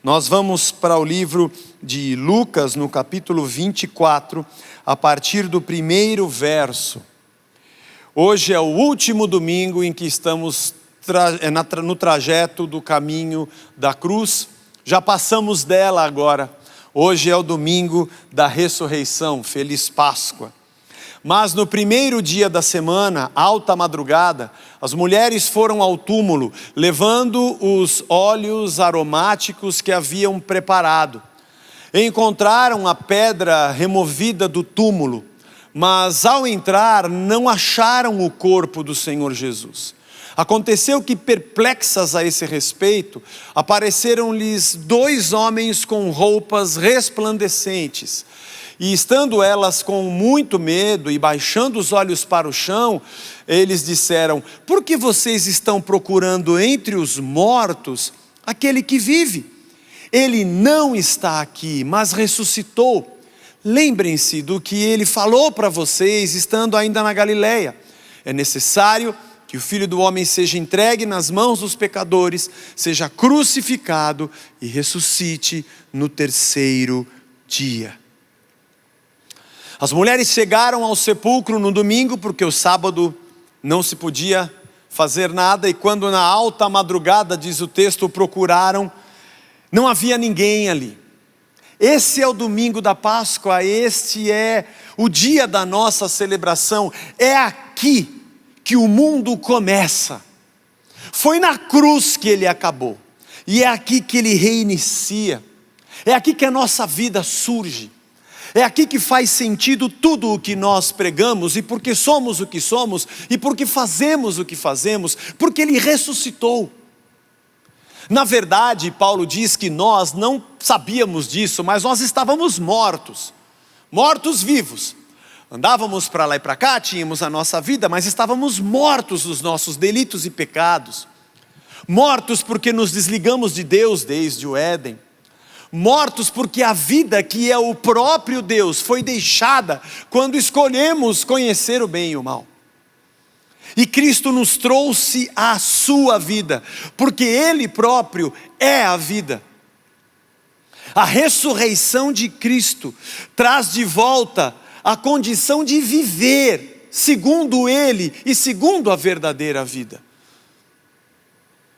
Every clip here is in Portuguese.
Nós vamos para o livro de Lucas, no capítulo 24, a partir do primeiro verso. Hoje é o último domingo em que estamos no trajeto do caminho da cruz. Já passamos dela agora. Hoje é o domingo da ressurreição. Feliz Páscoa. Mas no primeiro dia da semana, alta madrugada, as mulheres foram ao túmulo, levando os óleos aromáticos que haviam preparado. Encontraram a pedra removida do túmulo, mas ao entrar não acharam o corpo do Senhor Jesus. Aconteceu que, perplexas a esse respeito, apareceram-lhes 2 homens com roupas resplandecentes. E estando elas com muito medo e baixando os olhos para o chão, eles disseram: por que vocês estão procurando entre os mortos aquele que vive? Ele não está aqui, mas ressuscitou. Lembrem-se do que ele falou para vocês, estando ainda na Galileia. É necessário que o Filho do Homem seja entregue nas mãos dos pecadores, seja crucificado e ressuscite no terceiro dia. As mulheres chegaram ao sepulcro no domingo, porque o sábado não se podia fazer nada, e quando na alta madrugada, diz o texto, o procuraram, não havia ninguém ali. Esse é o domingo da Páscoa, este é o dia da nossa celebração. É aqui que o mundo começa. Foi na cruz que ele acabou, e é aqui que ele reinicia. É aqui que a nossa vida surge. É aqui que faz sentido tudo o que nós pregamos, e porque somos o que somos, e porque fazemos o que fazemos, porque ele ressuscitou. Na verdade, Paulo diz que nós não sabíamos disso, mas nós estávamos mortos vivos. Andávamos para lá e para cá, tínhamos a nossa vida, mas estávamos mortos dos nossos delitos e pecados. Mortos porque nos desligamos de Deus desde o Éden. Mortos porque a vida que é o próprio Deus foi deixada quando escolhemos conhecer o bem e o mal. E Cristo nos trouxe a sua vida, porque Ele próprio é a vida. A ressurreição de Cristo traz de volta a condição de viver segundo Ele e segundo a verdadeira vida.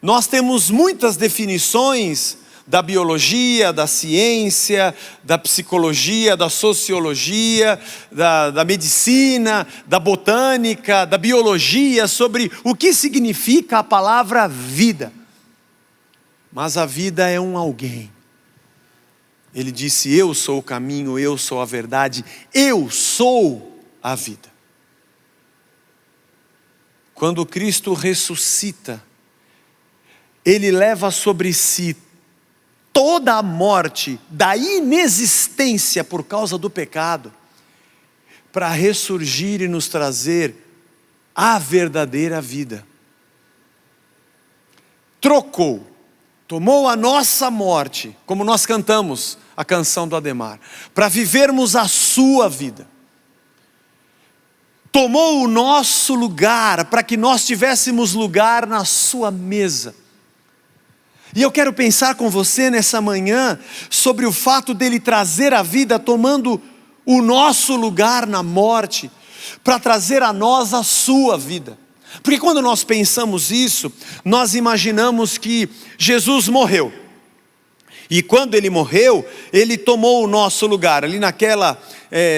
Nós temos muitas definições da biologia, da ciência, da psicologia, da sociologia, da medicina, da botânica, da biologia, sobre o que significa a palavra vida. Mas a vida é um alguém. Ele disse: eu sou o caminho, eu sou a verdade, eu sou a vida. Quando Cristo ressuscita, Ele leva sobre si toda a morte da inexistência por causa do pecado, para ressurgir e nos trazer a verdadeira vida. Tomou a nossa morte, como nós cantamos a canção do Ademar, para vivermos a sua vida. Tomou o nosso lugar, para que nós tivéssemos lugar na sua mesa. E eu quero pensar com você nessa manhã sobre o fato dele trazer a vida tomando o nosso lugar na morte, para trazer a nós a sua vida. Porque quando nós pensamos isso, nós imaginamos que Jesus morreu. E quando ele morreu, ele tomou o nosso lugar ali naquela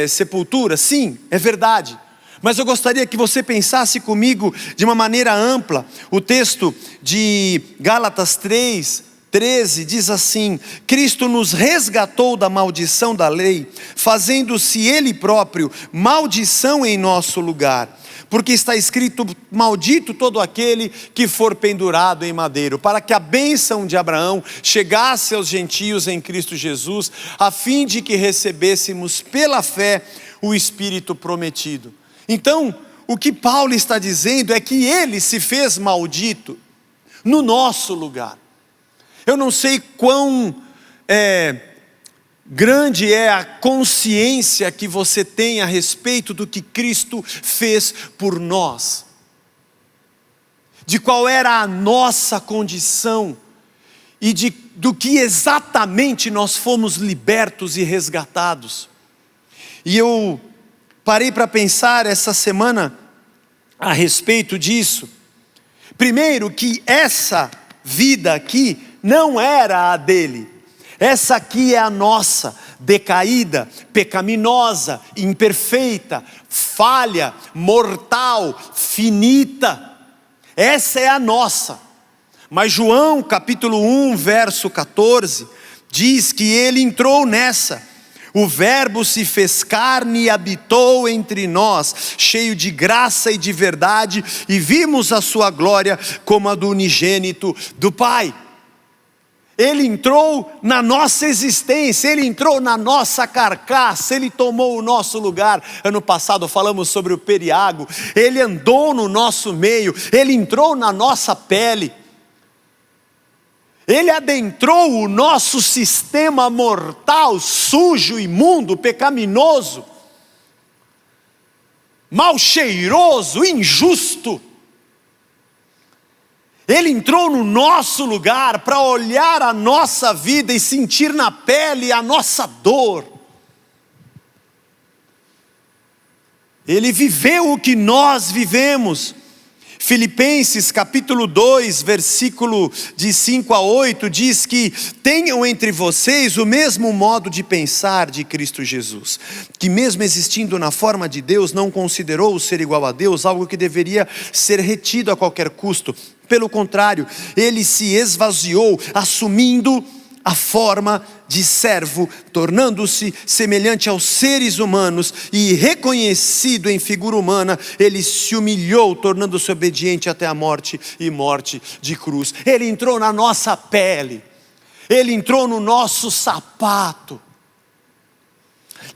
sepultura. Sim, é verdade. Mas eu gostaria que você pensasse comigo de uma maneira ampla. O texto de Gálatas 3:13 diz assim: Cristo nos resgatou da maldição da lei, fazendo-se Ele próprio maldição em nosso lugar. Porque está escrito: maldito todo aquele que for pendurado em madeiro, para que a bênção de Abraão chegasse aos gentios em Cristo Jesus, a fim de que recebêssemos pela fé o Espírito prometido. Então, o que Paulo está dizendo é que ele se fez maldito no nosso lugar. Eu não sei quão grande é a consciência que você tem a respeito do que Cristo fez por nós, de qual era a nossa condição e do que exatamente nós fomos libertos e resgatados. E eu parei para pensar essa semana a respeito disso. Primeiro, que essa vida aqui não era a dele. Essa aqui é a nossa, decaída, pecaminosa, imperfeita, falha, mortal, finita. Essa é a nossa. Mas João capítulo 1, verso 14, diz que ele entrou nessa. O verbo se fez carne e habitou entre nós, cheio de graça e de verdade, e vimos a sua glória como a do unigênito do Pai. Ele entrou na nossa existência, Ele entrou na nossa carcaça, Ele tomou o nosso lugar. Ano passado falamos sobre o periago, Ele andou no nosso meio, Ele entrou na nossa pele. Ele adentrou o nosso sistema mortal, sujo, imundo, pecaminoso, mal cheiroso, injusto. Ele entrou no nosso lugar para olhar a nossa vida e sentir na pele a nossa dor. Ele viveu o que nós vivemos. Filipenses capítulo 2, versículo de 5 a 8, diz que tenham entre vocês o mesmo modo de pensar de Cristo Jesus, que mesmo existindo na forma de Deus, não considerou o ser igual a Deus algo que deveria ser retido a qualquer custo. Pelo contrário, ele se esvaziou, assumindo a forma de servo, tornando-se semelhante aos seres humanos e reconhecido em figura humana, ele se humilhou, tornando-se obediente até a morte e morte de cruz. Ele entrou na nossa pele, ele entrou no nosso sapato.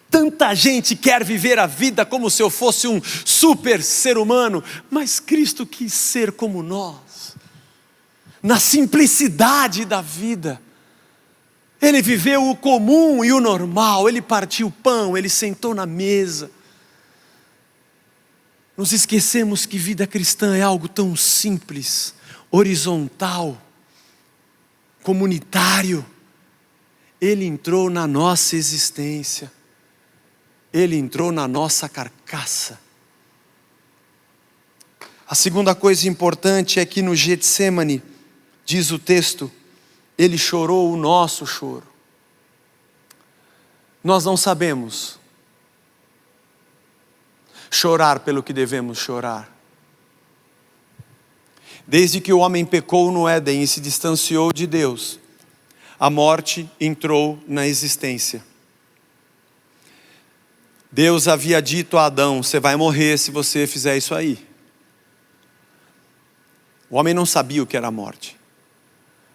Tanta gente quer viver a vida como se eu fosse um super ser humano, mas Cristo quis ser como nós, na simplicidade da vida. Ele viveu o comum e o normal, ele partiu o pão, ele sentou na mesa. Nos esquecemos que vida cristã é algo tão simples, horizontal, comunitário. Ele entrou na nossa existência, ele entrou na nossa carcaça. A segunda coisa importante é que no Getsemane, diz o texto, ele chorou o nosso choro. Nós não sabemos chorar pelo que devemos chorar. Desde que o homem pecou no Éden e se distanciou de Deus, a morte entrou na existência. Deus havia dito a Adão: você vai morrer se você fizer isso aí. O homem não sabia o que era a morte.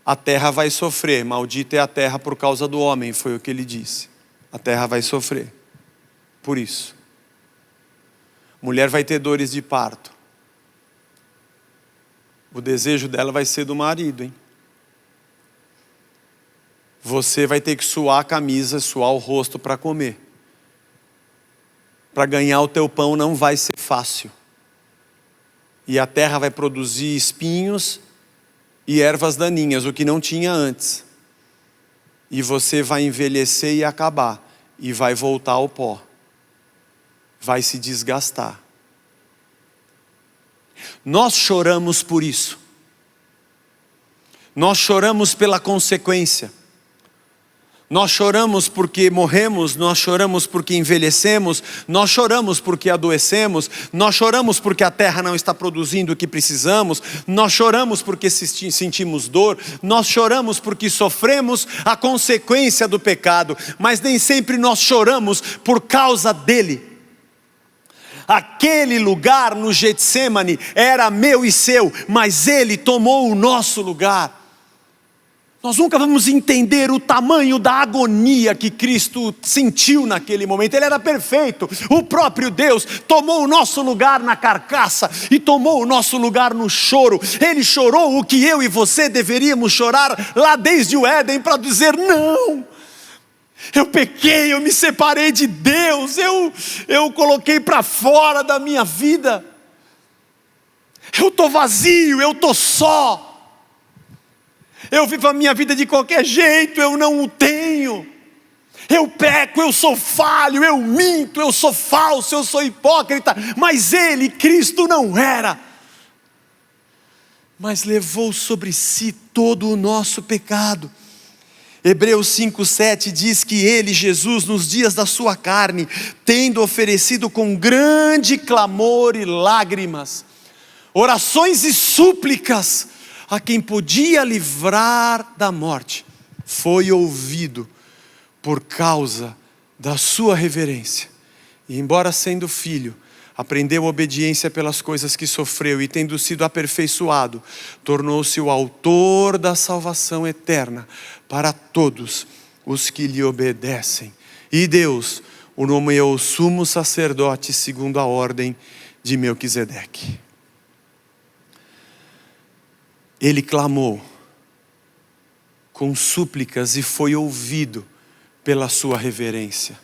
A terra vai sofrer, maldita é a terra por causa do homem, foi o que ele disse. A terra vai sofrer, por isso. Mulher vai ter dores de parto. O desejo dela vai ser do marido, hein? Você vai ter que suar a camisa, suar o rosto para comer. Para ganhar o teu pão não vai ser fácil. E a terra vai produzir espinhos e ervas daninhas, o que não tinha antes. E você vai envelhecer e acabar, e vai voltar ao pó. Vai se desgastar. Nós choramos por isso. Nós choramos pela consequência. Nós choramos porque morremos, nós choramos porque envelhecemos, nós choramos porque adoecemos, nós choramos porque a terra não está produzindo o que precisamos, nós choramos porque sentimos dor, nós choramos porque sofremos a consequência do pecado, mas nem sempre nós choramos por causa dele. Aquele lugar no Getsemane era meu e seu, mas ele tomou o nosso lugar. Nós nunca vamos entender o tamanho da agonia que Cristo sentiu naquele momento. Ele era perfeito. O próprio Deus tomou o nosso lugar na carcaça e tomou o nosso lugar no choro. Ele chorou o que eu e você deveríamos chorar lá desde o Éden, para dizer: não, eu pequei, eu me separei de Deus, eu coloquei para fora da minha vida. Eu estou vazio, eu estou só. Eu vivo a minha vida de qualquer jeito, eu não o tenho. Eu peco, eu sou falho, eu minto, eu sou falso, eu sou hipócrita. Mas Ele, Cristo, não era. Mas levou sobre si todo o nosso pecado. Hebreus 5,7 diz que Ele, Jesus, nos dias da sua carne, tendo oferecido com grande clamor e lágrimas, orações e súplicas, a quem podia livrar da morte, foi ouvido por causa da sua reverência. E embora sendo filho, aprendeu obediência pelas coisas que sofreu, e tendo sido aperfeiçoado, tornou-se o autor da salvação eterna para todos os que lhe obedecem. E Deus o nomeou sumo sacerdote segundo a ordem de Melquisedeque. Ele clamou com súplicas e foi ouvido pela sua reverência.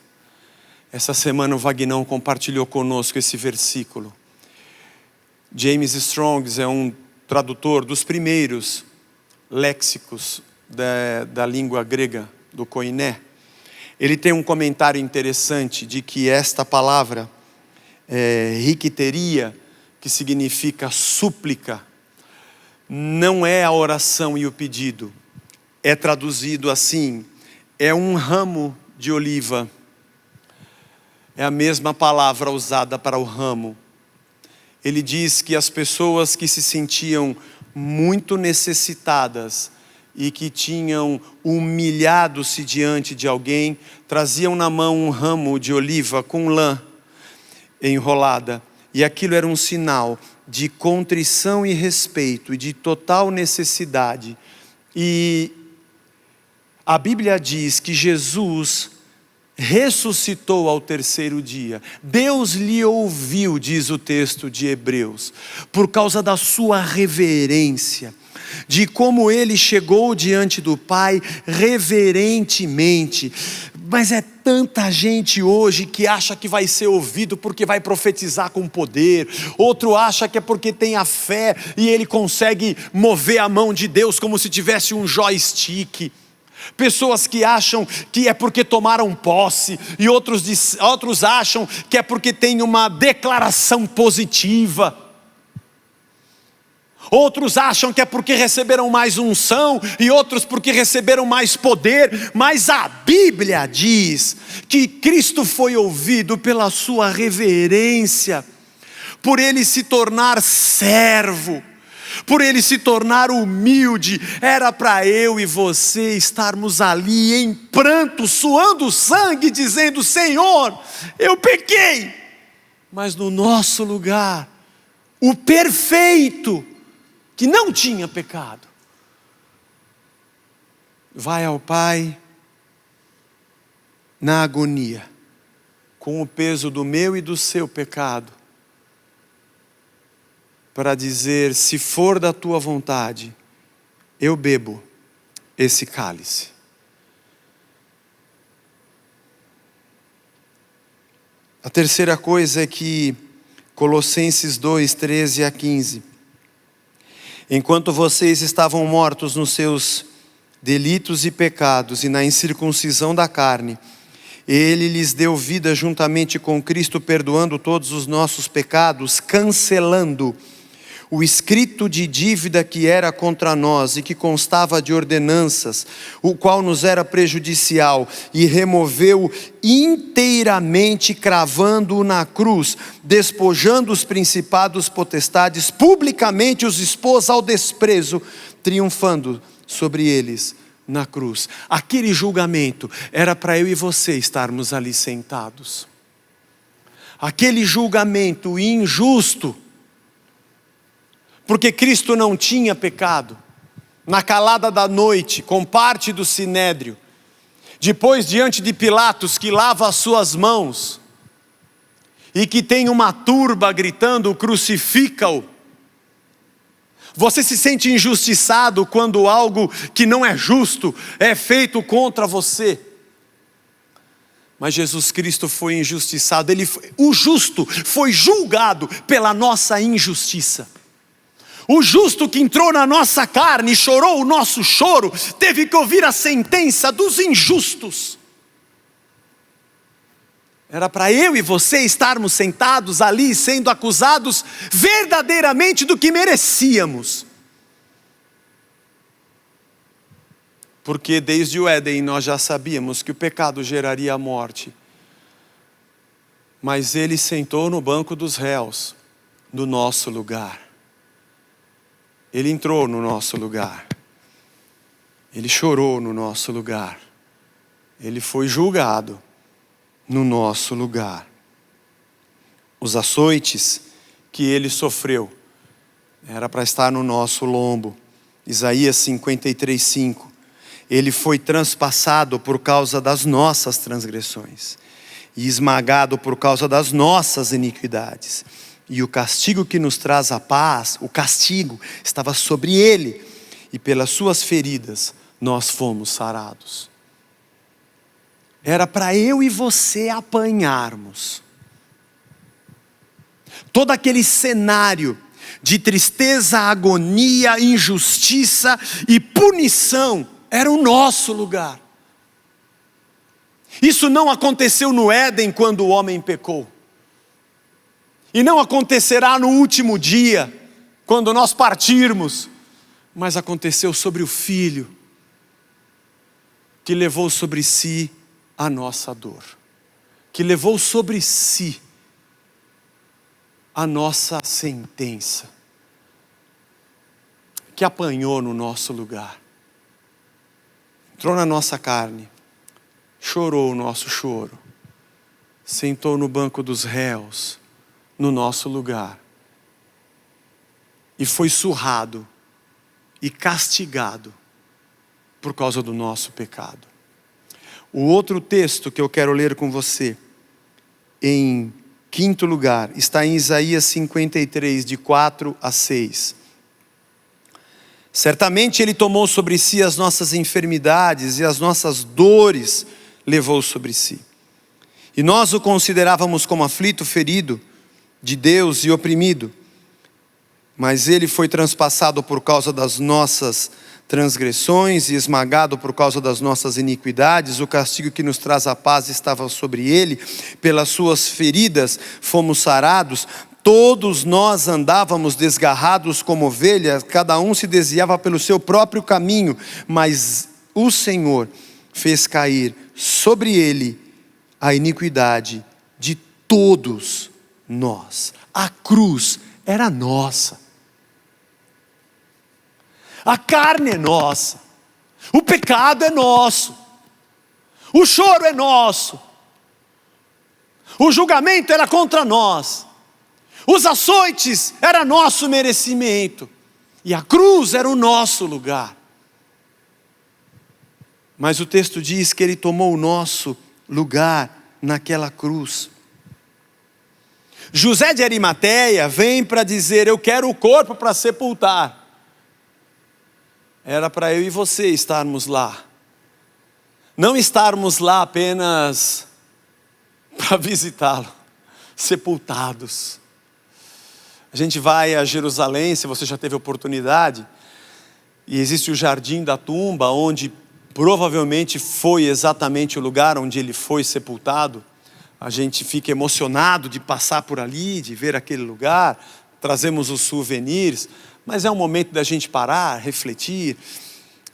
Essa semana o Vagnão compartilhou conosco esse versículo. James Strong é um tradutor dos primeiros léxicos da língua grega, do Koiné. Ele tem um comentário interessante de que esta palavra, ricteria, que significa súplica, não é a oração e o pedido. É traduzido assim: é um ramo de oliva. É a mesma palavra usada para o ramo. Ele diz que as pessoas que se sentiam muito necessitadas e que tinham humilhado-se diante de alguém, traziam na mão um ramo de oliva com lã enrolada. E aquilo era um sinal de contrição e respeito e de total necessidade. E a Bíblia diz que Jesus ressuscitou ao terceiro dia. Deus lhe ouviu, diz o texto de Hebreus, por causa da sua reverência, de como ele chegou diante do Pai reverentemente. Mas é tanta gente hoje que acha que vai ser ouvido porque vai profetizar com poder. Outro acha que é porque tem a fé e ele consegue mover a mão de Deus como se tivesse um joystick. Pessoas que acham que é porque tomaram posse, e outros acham que é porque tem uma declaração positiva. Outros acham que é porque receberam mais unção, e outros porque receberam mais poder. Mas a Bíblia diz que Cristo foi ouvido pela sua reverência, por ele se tornar servo, por ele se tornar humilde. Era para eu e você estarmos ali em pranto, suando sangue, dizendo: Senhor, eu pequei. Mas no nosso lugar, o perfeito, que não tinha pecado, vai ao Pai na agonia, com o peso do meu e do seu pecado, para dizer: se for da tua vontade, eu bebo esse cálice. A terceira coisa é que Colossenses 2, 13 a 15. Enquanto vocês estavam mortos nos seus delitos e pecados e na incircuncisão da carne, Ele lhes deu vida juntamente com Cristo, perdoando todos os nossos pecados, cancelando o escrito de dívida que era contra nós e que constava de ordenanças, o qual nos era prejudicial, e removeu inteiramente, cravando-o na cruz, despojando os principados, potestades, publicamente os expôs ao desprezo, triunfando sobre eles na cruz. Aquele julgamento era para eu e você estarmos ali sentados. Aquele julgamento injusto, porque Cristo não tinha pecado. Na calada da noite, com parte do sinédrio, depois diante de Pilatos, que lava as suas mãos e que tem uma turba gritando: crucifica-o. Você se sente injustiçado quando algo que não é justo é feito contra você. Mas Jesus Cristo foi injustiçado. O justo foi julgado pela nossa injustiça. O justo que entrou na nossa carne, chorou o nosso choro, teve que ouvir a sentença dos injustos. Era para eu e você estarmos sentados ali, sendo acusados verdadeiramente do que merecíamos. Porque desde o Éden nós já sabíamos que o pecado geraria a morte. Mas ele sentou no banco dos réus, no nosso lugar. Ele entrou no nosso lugar. Ele chorou no nosso lugar. Ele foi julgado no nosso lugar. Os açoites que ele sofreu era para estar no nosso lombo. Isaías 53:5. Ele foi transpassado por causa das nossas transgressões e esmagado por causa das nossas iniquidades. E o castigo que nos traz a paz, o castigo, estava sobre ele. E pelas suas feridas nós fomos sarados. Era para eu e você apanharmos. Todo aquele cenário de tristeza, agonia, injustiça e punição era o nosso lugar. Isso não aconteceu no Éden quando o homem pecou. E não acontecerá no último dia, quando nós partirmos. Mas aconteceu sobre o Filho, que levou sobre si a nossa dor. Que levou sobre si a nossa sentença. Que apanhou no nosso lugar. Entrou na nossa carne. Chorou o nosso choro. Sentou no banco dos réus, no nosso lugar. E foi surrado e castigado por causa do nosso pecado. O outro texto que eu quero ler com você, em quinto lugar, está em Isaías 53, de 4 a 6. Certamente ele tomou sobre si as nossas enfermidades e as nossas dores levou sobre si. E nós o considerávamos como aflito, ferido de Deus e oprimido. Mas ele foi transpassado por causa das nossas transgressões e esmagado por causa das nossas iniquidades. O castigo que nos traz a paz estava sobre ele. Pelas suas feridas fomos sarados. Todos nós andávamos desgarrados como ovelhas, cada um se desviava pelo seu próprio caminho, mas o Senhor fez cair sobre ele a iniquidade de todos nós. A cruz era nossa. A carne é nossa. O pecado é nosso. O choro é nosso. O julgamento era contra nós. Os açoites era nosso merecimento. E a cruz era o nosso lugar. Mas o texto diz que ele tomou o nosso lugar naquela cruz. José de Arimateia vem para dizer: eu quero o corpo para sepultar. Era para eu e você estarmos lá. Não estarmos lá apenas para visitá-lo, sepultados. A gente vai a Jerusalém, se você já teve oportunidade, e existe o Jardim da Tumba, onde provavelmente foi exatamente o lugar onde ele foi sepultado. A gente fica emocionado de passar por ali, de ver aquele lugar, trazemos os souvenirs, mas é um momento da gente parar, refletir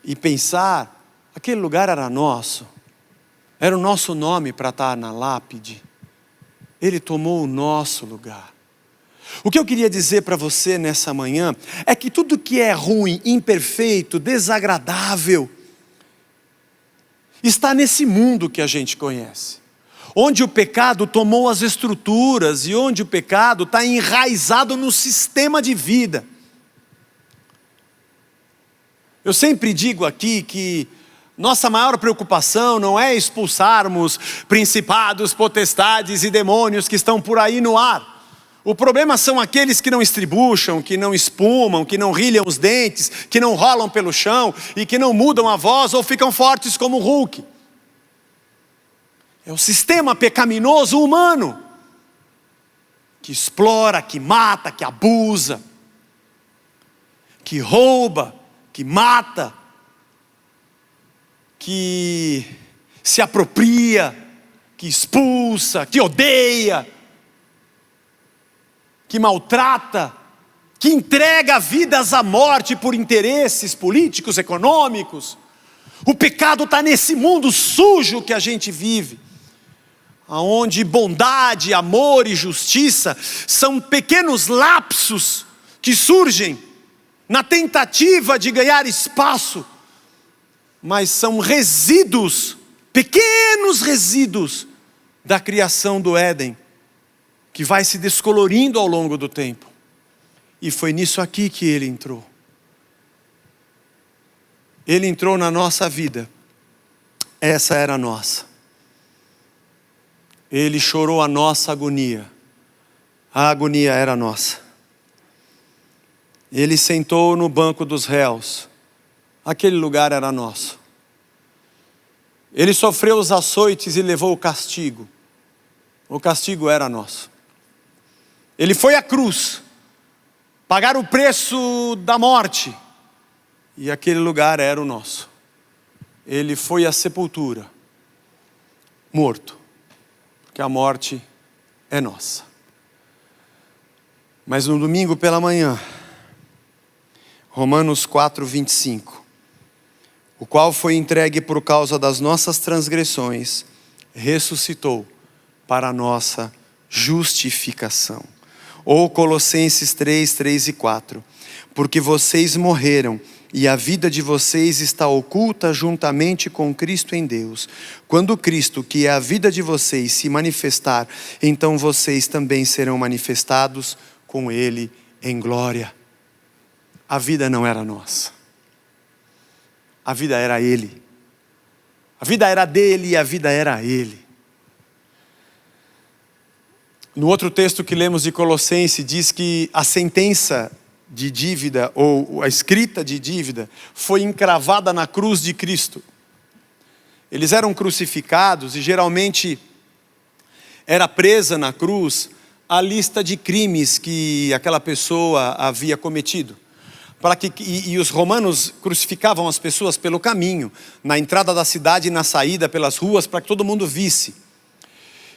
e pensar, aquele lugar era nosso, era o nosso nome para estar na lápide, ele tomou o nosso lugar. O que eu queria dizer para você nessa manhã, é que tudo que é ruim, imperfeito, desagradável, está nesse mundo que a gente conhece. Onde o pecado tomou as estruturas e onde o pecado está enraizado no sistema de vida. Eu sempre digo aqui que nossa maior preocupação não é expulsarmos principados, potestades e demônios que estão por aí no ar. O problema são aqueles que não estribucham, que não espumam, que não rilham os dentes, que não rolam pelo chão e que não mudam a voz ou ficam fortes como o Hulk. É o sistema pecaminoso humano, que explora, que mata, que abusa. que rouba, que mata, que se apropria, que expulsa, que odeia, que maltrata, que entrega vidas à morte por interesses políticos, econômicos. O pecado está nesse mundo sujo que a gente vive, onde bondade, amor e justiça são pequenos lapsos que surgem na tentativa de ganhar espaço, mas são resíduos, pequenos resíduos da criação do Éden, que vai se descolorindo ao longo do tempo. E foi nisso aqui que ele entrou. Ele entrou na nossa vida. Essa era a nossa. Ele chorou a nossa agonia. A agonia era nossa. Ele sentou no banco dos réus. Aquele lugar era nosso. Ele sofreu os açoites e levou o castigo. O castigo era nosso. Ele foi à cruz, pagar o preço da morte, e aquele lugar era o nosso. Ele foi à sepultura, morto, porque a morte é nossa. Mas no domingo pela manhã, Romanos 4:25, o qual foi entregue por causa das nossas transgressões, ressuscitou para a nossa justificação. Ou Colossenses 3 e 4, porque vocês morreram e a vida de vocês está oculta juntamente com Cristo em Deus. Quando Cristo, que é a vida de vocês, se manifestar, então vocês também serão manifestados com Ele em glória. A vida não era nossa. A vida era Ele. A vida era dele e a vida era Ele. No outro texto que lemos de Colossenses, diz que a sentença de dívida, ou a escrita de dívida, foi encravada na cruz de Cristo. Eles eram crucificados e geralmente era presa na cruz a lista de crimes que aquela pessoa havia cometido. E os romanos crucificavam as pessoas pelo caminho, na entrada da cidade e na saída pelas ruas, para que todo mundo visse.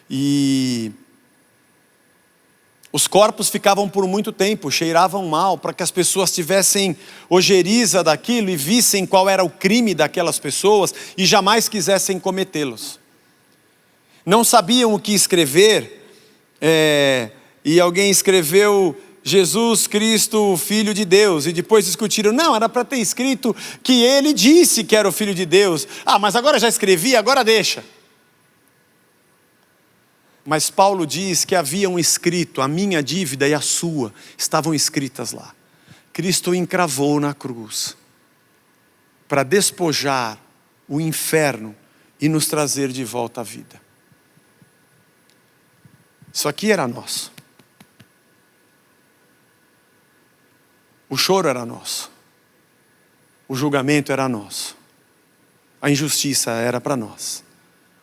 E os corpos ficavam por muito tempo, cheiravam mal, para que as pessoas tivessem ojeriza daquilo e vissem qual era o crime daquelas pessoas e jamais quisessem cometê-los. Não sabiam o que escrever, e alguém escreveu Jesus Cristo, o Filho de Deus, e depois discutiram, não, era para ter escrito que ele disse que era o Filho de Deus. Mas agora já escrevi, agora deixa. Mas Paulo diz que haviam escrito, a minha dívida e a sua, estavam escritas lá. Cristo encravou na cruz, para despojar o inferno e nos trazer de volta à vida. Isso aqui era nosso. O choro era nosso. O julgamento era nosso. A injustiça era para nós.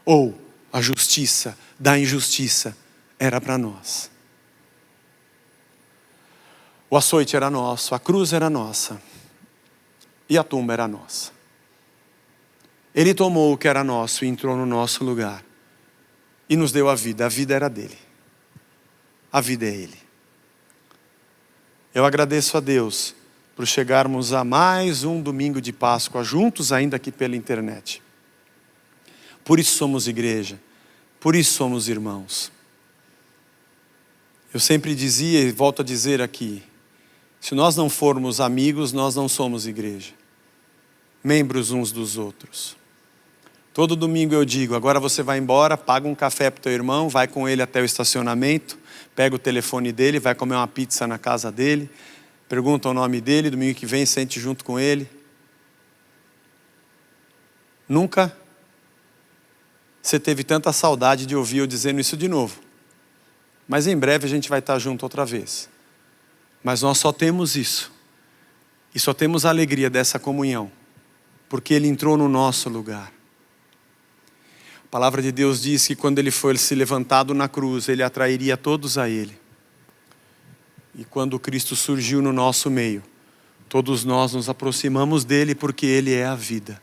Ou a justiça da injustiça era para nós. O açoite era nosso, a cruz era nossa e a tumba era nossa. Ele tomou o que era nosso e entrou no nosso lugar e nos deu a vida era dele. A vida é ele. Eu agradeço a Deus por chegarmos a mais um domingo de Páscoa juntos, ainda aqui pela internet. Por isso somos igreja. Por isso somos irmãos. Eu sempre dizia e volto a dizer aqui, se nós não formos amigos, nós não somos igreja. Membros uns dos outros. Todo domingo eu digo, agora você vai embora, paga um café para o teu irmão, vai com ele até o estacionamento, pega o telefone dele, vai comer uma pizza na casa dele, pergunta o nome dele, domingo que vem sente junto com ele. Nunca você teve tanta saudade de ouvir eu dizendo isso de novo. Mas em breve a gente vai estar junto outra vez. Mas nós só temos isso. E só temos a alegria dessa comunhão. Porque Ele entrou no nosso lugar. A palavra de Deus diz que quando Ele foi se levantado na cruz, Ele atrairia todos a Ele. E quando Cristo surgiu no nosso meio, Todos nós nos aproximamos dele porque ele é a vida.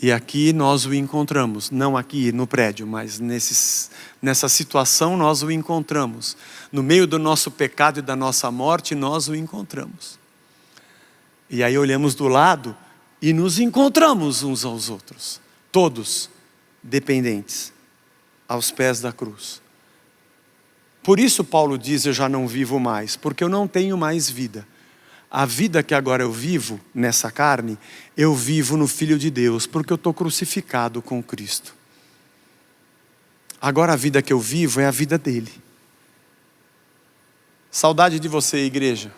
E aqui nós o encontramos, não aqui no prédio, mas nessa situação nós o encontramos. No meio do nosso pecado e da nossa morte, nós o encontramos. E aí olhamos do lado e nos encontramos uns aos outros. Todos dependentes, aos pés da cruz. Por isso Paulo diz, eu já não vivo mais, porque eu não tenho mais vida. A vida que agora eu vivo nessa carne, eu vivo no Filho de Deus, porque eu estou crucificado com Cristo. Agora a vida que eu vivo é a vida dele. Saudade de você, igreja.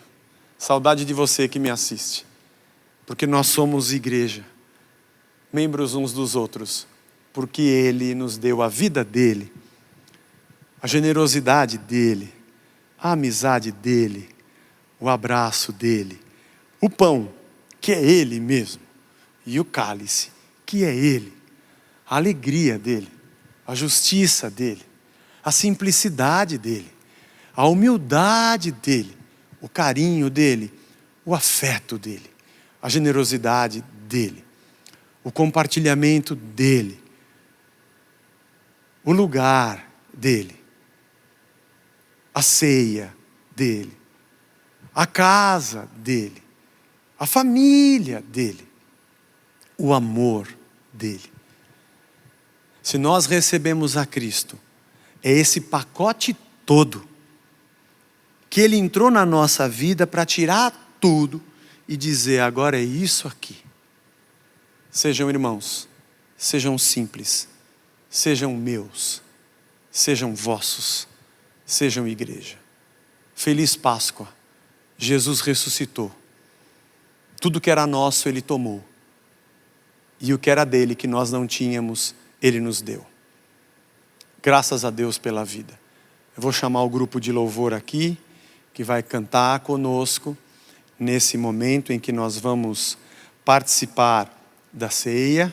Saudade de você que me assiste. Porque nós somos igreja, membros uns dos outros, porque ele nos deu a vida dele, a generosidade dele, a amizade dele, o abraço dele, o pão, que é ele mesmo, e o cálice, que é ele, a alegria dele, a justiça dele, a simplicidade dele, a humildade dele, o carinho dele, o afeto dele, a generosidade dele, o compartilhamento dele, o lugar dele, a ceia dele, a casa dele, a família dele, o amor dele. Se nós recebemos a Cristo, é esse pacote todo que ele entrou na nossa vida para tirar tudo e dizer, agora é isso aqui. Sejam irmãos, sejam simples, sejam meus, sejam vossos, sejam igreja. Feliz Páscoa. Jesus ressuscitou. Tudo que era nosso ele tomou. E o que era dele que nós não tínhamos, ele nos deu. Graças a Deus pela vida. Eu vou chamar o grupo de louvor aqui, que vai cantar conosco, nesse momento em que nós vamos participar da ceia.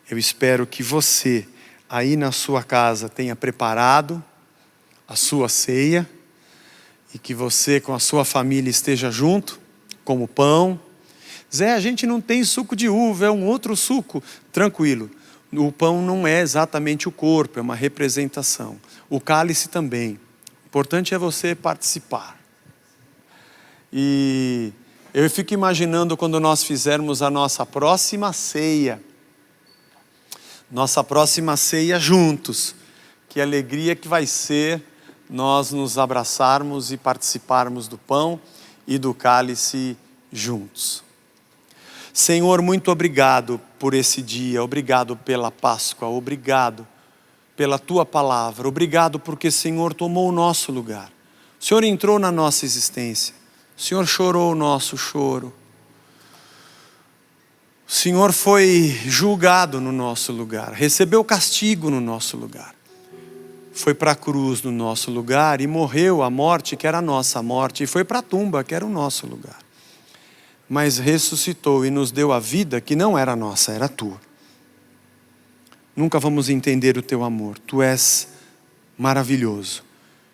Eu espero que você, aí na sua casa, tenha preparado a sua ceia, e que você com a sua família esteja junto, como pão. Zé, a gente não tem suco de uva, é um outro suco. Tranquilo, o pão não é exatamente o corpo, é uma representação. O cálice também. O importante é você participar. E eu fico imaginando quando nós fizermos a nossa próxima ceia. Nossa próxima ceia juntos. Que alegria que vai ser nós nos abraçarmos e participarmos do pão e do cálice juntos. Senhor, muito obrigado por esse dia, obrigado pela Páscoa, obrigado pela Tua palavra, obrigado porque, Senhor, tomou o nosso lugar. O Senhor entrou na nossa existência, o Senhor chorou o nosso choro, o Senhor foi julgado no nosso lugar, recebeu castigo no nosso lugar. Foi para a cruz no nosso lugar e morreu a morte que era a nossa morte, e foi para a tumba que era o nosso lugar. Mas ressuscitou e nos deu a vida que não era nossa, era tua. Nunca vamos entender o teu amor, tu és maravilhoso.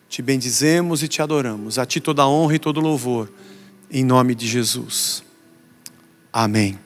Te bendizemos e te adoramos, a ti toda honra e todo louvor, em nome de Jesus. Amém.